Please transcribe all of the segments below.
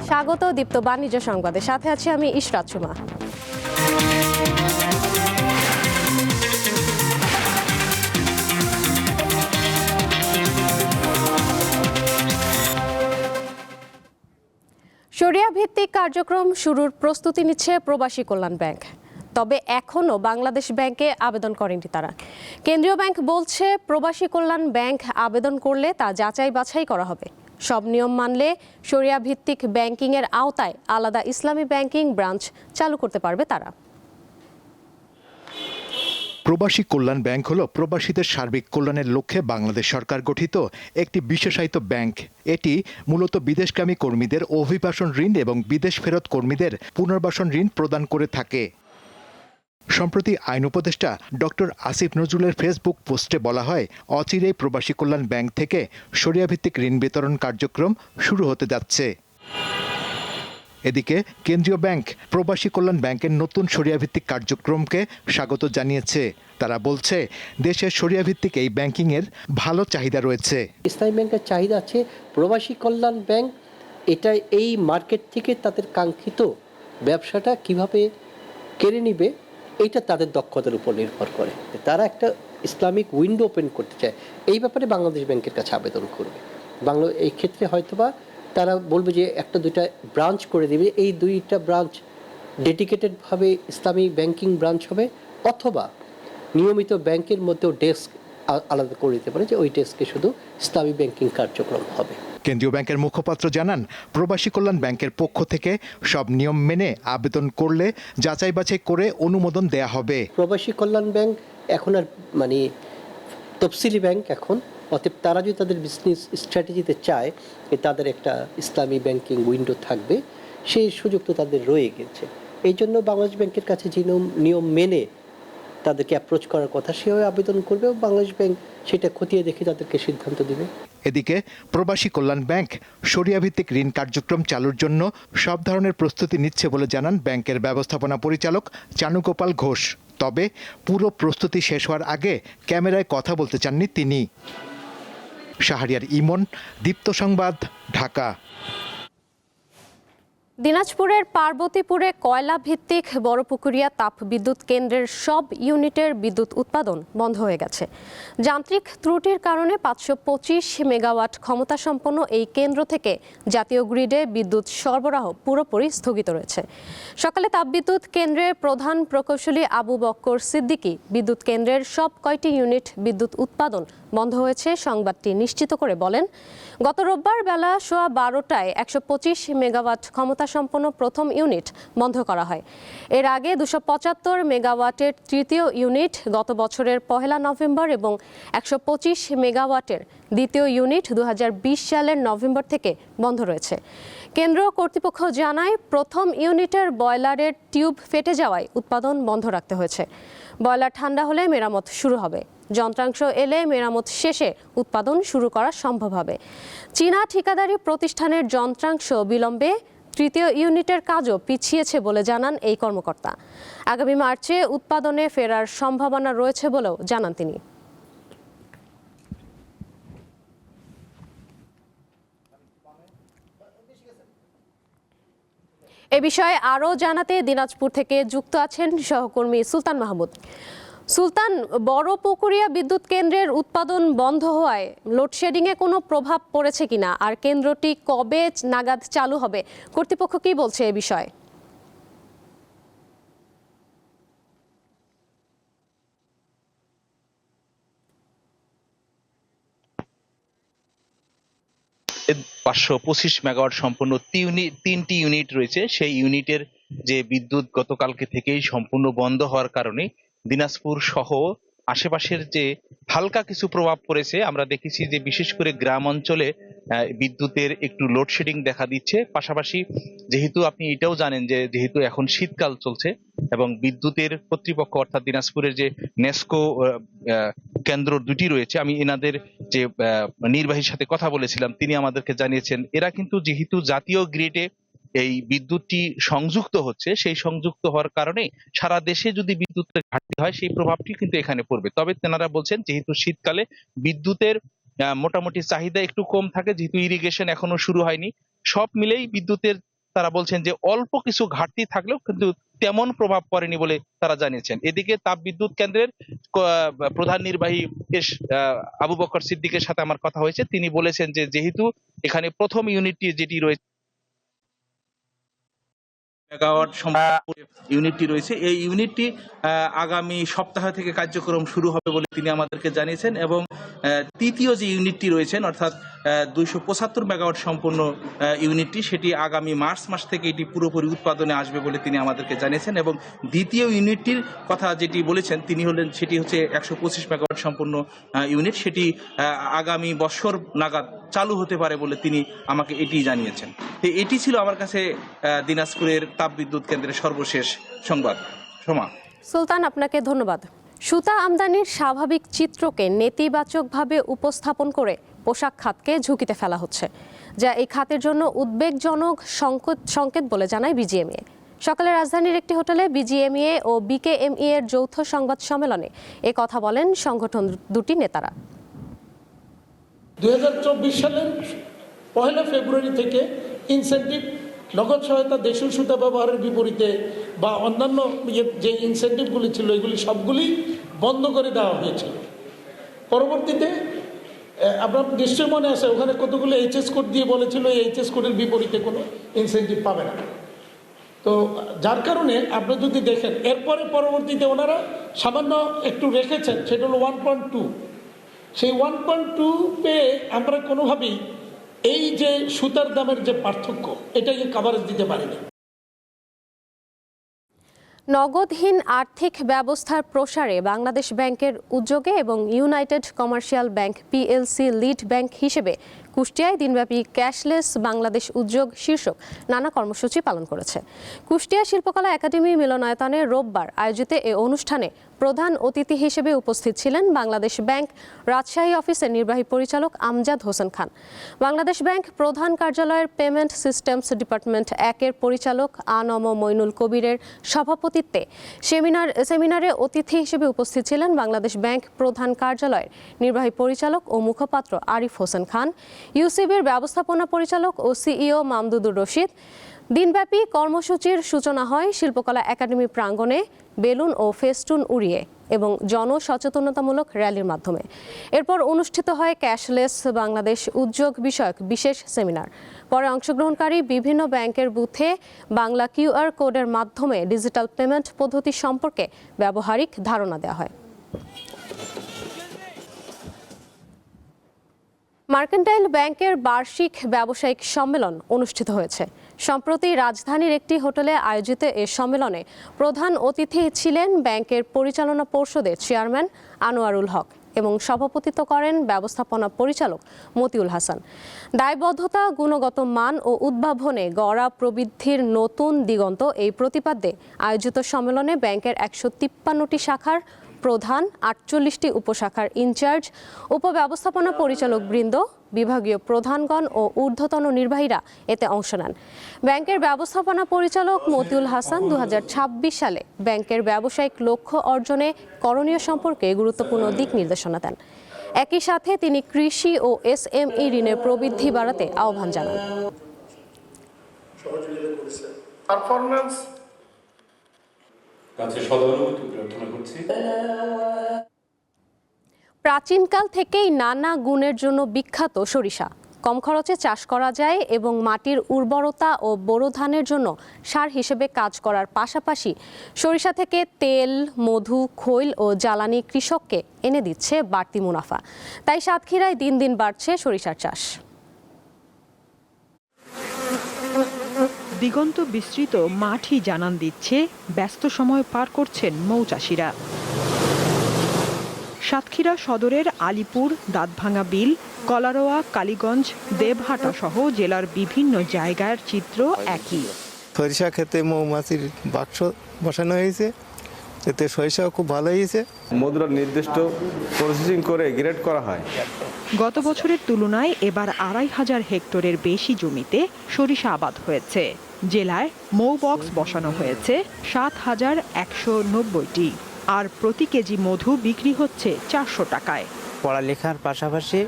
স্বাগত দীপ্ত বাণিজ্য সংবাদে, সাথে আছি আমি ইশরাত সুমা। শরিয়া ভিত্তিক কার্যক্রম শুরুর প্রস্তুতি নিচ্ছে প্রবাসী কল্যাণ ব্যাংক। তবে এখনও বাংলাদেশ ব্যাংকে আবেদন করেনি তারা। কেন্দ্রীয় ব্যাংক বলছে প্রবাসী কল্যাণ ব্যাংক আবেদন করলে তা যাচাই বাছাই করা হবে। সব নিয়ম মানলে শরিয়া ভিত্তিক ব্যাংকিংয়ের আওতায় আলাদা ইসলামী ব্যাংকিং ব্রাঞ্চ চালু করতে পারবে তারা। প্রবাসী কল্যাণ ব্যাংক হল প্রবাসীদের সার্বিক কল্যাণের লক্ষ্যে বাংলাদেশ সরকার গঠিত একটি বিশেষায়িত ব্যাংক। এটি মূলত বিদেশগামী কর্মীদের অভিবাসন ঋণ এবং বিদেশ ফেরত কর্মীদের পুনর্বাসন ঋণ প্রদান করে থাকে। সম্প্রতি আইন উপদেষ্টা ডক্টর আসিফ নজরুলের ফেসবুক পোস্টে বলা হয়, অচিরেই প্রবাসী কল্যাণ ব্যাংক থেকে শরিয়াভিত্তিক ঋণ বিতরণ কার্যক্রম শুরু হতে যাচ্ছে। এদিকে কেন্দ্রীয় ব্যাংক প্রবাসী কল্যাণ ব্যাংকের নতুন শরিয়াভিত্তিক কার্যক্রমকে স্বাগত জানিয়েছে। তারা বলছে, দেশের শরিয়াভিত্তিক এই ব্যাংকিংয়ের ভালো চাহিদা রয়েছে। ইসলামী ব্যাংকের চাহিদা আছে, প্রবাসী কল্যাণ ব্যাংক এটা এই মার্কেট থেকে তাদের কাঙ্ক্ষিত ব্যবসাটা কিভাবে কেড়ে নিবে, এইটা তাদের দক্ষতার উপর নির্ভর করে। তারা একটা ইসলামিক উইন্ডো ওপেন করতে চায়, এই ব্যাপারে বাংলাদেশ ব্যাংকের কাছে আবেদন করবে। এই ক্ষেত্রে হয়তোবা তারা বলবে যে একটা দুইটা ব্রাঞ্চ করে দেবে, এই দুইটা ব্রাঞ্চ ডেডিকেটেডভাবে ইসলামী ব্যাংকিং ব্রাঞ্চ হবে, অথবা নিয়মিত ব্যাংকের মধ্যেও ডেস্ক আলাদা করে দিতে পারে যে ওই ডেস্কে শুধু ইসলামী ব্যাংকিং কার্যক্রম হবে। কেন্দ্রীয় ব্যাংকের মুখপাত্র জানান, প্রবাসী কল্যাণ ব্যাংকের পক্ষ থেকে সব নিয়ম মেনে আবেদন করলে যাচাই বাছাই করে অনুমোদন দেয়া হবে। প্রবাসী কল্যাণ ব্যাংক এখন আর তফসিলি ব্যাংক এখন, অতএব তারা যদি তাদের বিজনেস স্ট্র্যাটেজিতে চায় যে তাদের একটা ইসলামী ব্যাংকিং উইন্ডো থাকবে, সেই সুযোগ তো তাদের রয়ে গেছে। এই জন্য বাংলাদেশ ব্যাংকের কাছে যে নিয়ম মেনে তাদেরকে অ্যাপ্রোচ করার কথা, সেভাবে আবেদন করবে, বাংলাদেশ ব্যাংক সেটা খতিয়ে দেখে তাদেরকে সিদ্ধান্ত দিবে। এদিকে প্রবাসী কল্যাণ ব্যাংক শরিয়াভিত্তিক ঋণ কার্যক্রম চালুর জন্য সব ধরনের প্রস্তুতি নিচ্ছে বলে জানান ব্যাংকের ব্যবস্থাপনা পরিচালক চানুগোপাল ঘোষ। তবে পুরো প্রস্তুতি শেষ হওয়ার আগে ক্যামেরায় কথা বলতে চাননি তিনি। শাহরিয়ার ইমন, দীপ্ত সংবাদ, ঢাকা। দিনাজপুরের পার্বতীপুরে কয়লা ভিত্তিক বড়পুকুরিয়া তাপ বিদ্যুৎ কেন্দ্রের সব ইউনিটের বিদ্যুৎ উৎপাদন বন্ধ হয়ে গেছে। যান্ত্রিক ত্রুটির কারণে 525 মেগাওয়াট ক্ষমতা সম্পন্ন এই কেন্দ্র থেকে জাতীয় গ্রিডে বিদ্যুৎ সরবরাহ পুরোপুরি স্থগিত রয়েছে। সকালে তাপবিদ্যুৎ কেন্দ্রের প্রধান প্রকৌশলী আবু বক্কর সিদ্দিকী বিদ্যুৎ কেন্দ্রের সব কয়টি ইউনিট বিদ্যুৎ উৎপাদন বন্ধ হয়েছে সংবাদটি নিশ্চিত করে বলেন, গত রোববার বেলা 12:15টায় 125 মেগাওয়াট ক্ষমতা সম্পন্ন প্রথম ইউনিট বন্ধ করা হয়। এর আগে 275 মেগাওয়াটের তৃতীয় ইউনিট গত বছরের 1 নভেম্বর এবং 125 মেগাওয়াটের দ্বিতীয় ইউনিট 2020 সালের নভেম্বর থেকে বন্ধ রয়েছে। কেন্দ্র কর্তৃপক্ষ জানায়, প্রথম ইউনিটের বয়লারের টিউব ফেটে যাওয়ায় উৎপাদন বন্ধ রাখতে হয়েছে। বয়লার ঠান্ডা হলে মেরামত শুরু হবে। যন্ত্রাংশ এলে মেরামত শেষে উৎপাদন শুরু করা সম্ভব হবে। চীনা ঠিকাদারি প্রতিষ্ঠানের যন্ত্রাংশ বিলম্বে তৃতীয় ইউনিটের কাজও পিছিয়েছে বলে জানান এই কর্মকর্তা। আগামী মার্চে উৎপাদনে ফেরার সম্ভাবনা রয়েছে বলেও জানান তিনি। এ বিষয়ে আরও জানাতে দিনাজপুর থেকে যুক্ত আছেন সহকর্মী সুলতান মাহমুদ। সুলতান, বড়পুকুরিয়া বিদ্যুৎ কেন্দ্রের উৎপাদন বন্ধ হওয়ায় লোডশেডিংয়ে কোনো প্রভাব পড়েছে কিনা, আর কেন্দ্রটি কবে নাগাদ চালু হবে, কর্তৃপক্ষ কি বলছে এ বিষয়ে? এর 525 মেগাওয়াট সম্পন্ন তিনটি ইউনিট রয়েছে। সেই ইউনিটের যে বিদ্যুৎ গতকালকে থেকেই সম্পূর্ণ বন্ধ হওয়ার কারণে দিনাজপুর সহ আশেপাশের যে হালকা কিছু প্রভাব পড়েছে। আমরা দেখেছি যে বিশেষ করে গ্রাম অঞ্চলে বিদ্যুতের একটু লোডশেডিং দেখা দিচ্ছে। পাশাপাশি যেহেতু আপনি এটাও জানেন যে যেহেতু এখন শীতকাল চলছে এবং বিদ্যুতের কর্তৃপক্ষ অর্থাৎ দিনাজপুরের যে নেসকো কেন্দ্র দুটি রয়েছে, আমি এনাদের যে নির্বাহীর সাথে কথা বলেছিলাম, তিনি আমাদেরকে জানিয়েছেন এরা কিন্তু যেহেতু জাতীয় গ্রিডে এই বিদ্যুৎটি সংযুক্ত হচ্ছে, সেই সংযুক্ত হওয়ার কারণে সারা দেশে যদি বিদ্যুতের ঘাটতি হয় সেই প্রভাবটি কিন্তু এখানে পড়বে। তবে তেনারা বলছেন যেহেতু শীতকালে বিদ্যুতের মোটামুটি চাহিদা একটু কম থাকে, যেহেতু ইরিগেশন এখনো শুরু হয়নি, সব মিলেই বিদ্যুতের তারা বলছেন যে অল্প কিছু ঘাটতি থাকলেও কিন্তু তেমন প্রভাব পড়েনি বলে তারা জানিয়েছেন। এদিকে তাপবিদ্যুৎ কেন্দ্রের প্রধান নির্বাহী আবু বকর সিদ্দিকের সাথে আমার কথা হয়েছে। তিনি বলেছেন যে যেহেতু এখানে প্রথম ইউনিটটি যেটি রয়েছে মেগাওয়াট ইউনিটটি রয়েছে, এই ইউনিটটি আগামী সপ্তাহ থেকে কার্যক্রম শুরু হবে বলে তিনি আমাদেরকে জানিয়েছেন এবং তৃতীয় যে ইউনিটটি রয়েছেন অর্থাৎ 275 মেগাওয়াট সম্পন্ন ইউনিটটি সেটি আগামী মার্চ মাস থেকে এটি পুরোপুরি উৎপাদনে আসবে বলে তিনি আমাদেরকে জানিয়েছেন এবং দ্বিতীয় ইউনিটটির কথা যেটি বলেছেন তিনি হলেন সেটি হচ্ছে 125 মেগাওয়াট সম্পন্ন ইউনিট, সেটি আগামী বছর নাগাদ চালু হতে পারে বলে তিনি আমাকে এটি জানিয়েছেন। তো এটি ছিল আমার কাছে দিনাজপুরের তাপবিদ্যুৎ কেন্দ্রের সর্বশেষ সংবাদ। সোমা। সুলতান, আপনাকে ধন্যবাদ। সুতা আমদানির স্বাভাবিক চিত্রকে নেতিবাচকভাবে উপস্থাপন করে পোশাক খাতকে ঝুঁকিতে ফেলা হচ্ছে, যা এই খাতের জন্য উদ্বেগজনক সংকেত বলে জানায় বিজিএমইএ। সকালে রাজধানীর একটি হোটেলে বিজিএমইএ ও বিকেএমইএ এর যৌথ সংবাদ সম্মেলনে এ কথা বলেন সংগঠন দুটি নেতারা। 2024 সালের 1 ফেব্রুয়ারি থেকে ইনসেন্টিভ নগদ সহায়তা দেশীয় সুতা ব্যবহারের বিপরীতে বা অন্যান্য যে ইনসেন্টিভগুলি ছিল এগুলি সবগুলি বন্ধ করে দেওয়া হয়েছিল। পরবর্তীতে আপনার নিশ্চয় মনে আছে ওখানে কতগুলো এইচএস কোড দিয়ে বলেছিল এই এইচএস কোডের বিপরীতে কোনো ইনসেন্টিভ পাবে না। তো যার কারণে আপনি যদি দেখেন এরপরে পরবর্তীতে ওনারা সামান্য একটু রেখেছেন, সেটা হলো 1.2। সেই 1.2 পেয়ে আমরা কোনোভাবেই এই যে সুতার দামের যে পার্থক্য এটাকে কাভারেজ দিতে পারিনি। নগদহীন আর্থিক ব্যবস্থার প্রসারে বাংলাদেশ ব্যাংকের উদ্যোগে এবং United commercial bank PLC lead bank হিসেবে কুষ্টিয়ায় দিনব্যাপী ক্যাশলেস বাংলাদেশ উদ্যোগ শীর্ষক নানা কর্মসূচি পালন করেছে। কুষ্টিয়া শিল্পকলা একাডেমি মিলনায়তনে রোববার আয়োজিত এ অনুষ্ঠানে প্রধান অতিথি হিসেবে উপস্থিত ছিলেন বাংলাদেশ ব্যাংক রাজশাহী অফিসের নির্বাহী পরিচালক আমজাদ হোসেন খান, বাংলাদেশ ব্যাংক প্রধান কার্যালয়ের পেমেন্ট সিস্টেমস ডিপার্টমেন্ট 1-এর পরিচালক আনম মইনুল কবিরের সভাপতিত্বে সেমিনারে অতিথি হিসেবে উপস্থিত ছিলেন বাংলাদেশ ব্যাংক প্রধান কার্যালয়ের নির্বাহী পরিচালক ও মুখপাত্র আরিফ হোসেন খান, ইউসিবির ব্যবস্থাপনা পরিচালক ও সিইও মামদুদুর রশিদ। দিনব্যাপী কর্মসূচির সূচনা হয় শিল্পকলা একাডেমি প্রাঙ্গণে বেলুন ও ফেস্টুন উড়িয়ে এবং জনসচেতনতামূলক র্যালির মাধ্যমে। এরপর অনুষ্ঠিত হয় ক্যাশলেস বাংলাদেশ উদ্যোগ বিষয়ক বিশেষ সেমিনার। পরে অংশগ্রহণকারী বিভিন্ন ব্যাংকের বুথে বাংলা কিউআর কোডের মাধ্যমে ডিজিটাল পেমেন্ট পদ্ধতি সম্পর্কে ব্যবহারিক ধারণা দেওয়া হয়। মার্কেন্টাইল ব্যাংকের বার্ষিক ব্যবসায়িক সম্মেলন অনুষ্ঠিত হয়েছে। সম্প্রতি রাজধানীর একটি হোটেলে আয়োজিত এ সম্মেলনে প্রধান অতিথি ছিলেন ব্যাংকের পরিচালনা পর্ষদের চেয়ারম্যান আনোয়ারুল হক এবং সভাপতিত্ব করেন ব্যবস্থাপনা পরিচালক মতিউল হাসান। দায়বদ্ধতা, গুণগত মান ও উদ্ভাবনে গড়া প্রবৃদ্ধির নতুন দিগন্ত এই প্রতিপাদ্যে আয়োজিত সম্মেলনে ব্যাংকের 153টি শাখার প্রধান, 48টি উপশাখার ইনচার্জ, উপব্যবস্থাপনা পরিচালক বৃন্দ, বিভাগীয় প্রধানগণ ও ঊর্ধ্বতন নির্বাহীরা এতে অংশ নেন। ব্যাংকের ব্যবস্থাপনা পরিচালক মতিউল হাসান 2026 সালে ব্যাংকের ব্যবসায়িক লক্ষ্য অর্জনে করণীয় সম্পর্কে গুরুত্বপূর্ণ দিক নির্দেশনা দেন। একই সাথে তিনি কৃষি ও এসএমই ঋণের প্রবৃদ্ধি বাড়াতে আহ্বান জানান। পারফরম্যান্স প্রাচীনকাল থেকেই নানা গুণের জন্য বিখ্যাত সরিষা। কম খরচে চাষ করা যায় এবং মাটির উর্বরতা ও বোরো ধানের জন্য সার হিসেবে কাজ করার পাশাপাশি সরিষা থেকে তেল, মধু, খৈল ও জ্বালানি কৃষককে এনে দিচ্ছে বাড়তি মুনাফা। তাই সাতক্ষীরায় দিন দিন বাড়ছে সরিষার চাষ। দিগন্ত বিস্তৃত মাঠই জানান দিচ্ছে ব্যস্ত সময় পার করছেন মৌচাষিরা। সাতক্ষীরা সদরের আলিপুর, দাঁতভাঙা বিল, কলারোয়া, কালীগঞ্জ, দেবহাটা সহ জেলার বিভিন্ন জায়গার চিত্র একই। সরিষা ক্ষেতে মৌমাছির বাক্স বসানো হয়েছে, এতে সরিষাও খুব ভালো হয়েছে। মধুর নির্দিষ্ট প্রসেসিং করে গ্রেড করা হয়। গত বছরের তুলনায় এবার 2500 হেক্টরের বেশি জমিতে সরিষা আবাদ হয়েছে। জেলায় মৌ বক্স বসানো হয়েছে 7190টি, আর প্রতি কেজি মধু বিক্রি হচ্ছে 400 টাকায়। পড়ালেখার পাশাপাশি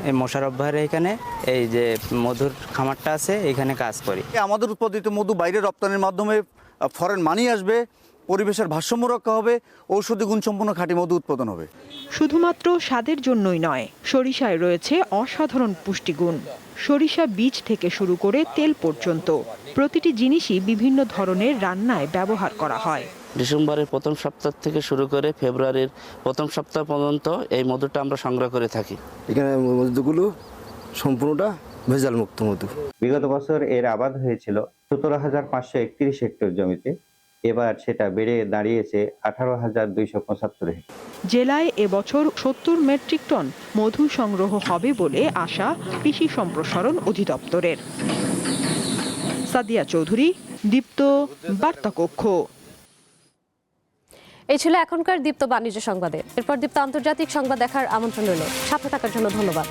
এই মোশাররফ ভাইয়ের এখানে এই যে মধুর খামারটা আছে এখানে কাজ করি। আমাদের উৎপাদিত মধু বাইরে রপ্তানির মাধ্যমে ফরেন মানি আসবে, পরিবেশের ভারসাম্য রক্ষা হবে, ঔষধি গুণসম্পন্ন খাঁটি মধু উৎপাদন হবে। শুধুমাত্র স্বাদের জন্যই নয়, সরিষায় রয়েছে অসাধারণ পুষ্টিগুণ। সরিষা বীজ থেকে শুরু করে তেল পর্যন্ত প্রতিটি জিনিসই বিভিন্ন ধরনের রান্নায় ব্যবহার করা হয়। ডিসেম্বরের প্রথম সপ্তাহ থেকে শুরু করে ফেব্রুয়ারির প্রথম সপ্তাহ পর্যন্ত এই মধুটা আমরা সংগ্রহ করে থাকি। এখানে মধুগুলো সম্পূর্ণটা ভেজাল মুক্ত মধু। বিগত বছর এর আবাদ হয়েছিল 17,531 হেক্টর জমিতে, এবার সেটা বেড়ে দাঁড়িয়েছে 18,275 হেক্টর। জেলায় এবছর 70 মেট্রিক টন মধু সংগ্রহ হবে বলে আশা কৃষি সম্প্রসারণ অধিদপ্তরের। সাদিয়া চৌধুরী, দীপ্ত বার্তাকক্ষ। এই ছিল এখনকার দীপ্ত বাণিজ্য সংবাদে। এরপর দীপ্ত আন্তর্জাতিক সংবাদ দেখার আমন্ত্রণ রইল। সাথে থাকার জন্য ধন্যবাদ।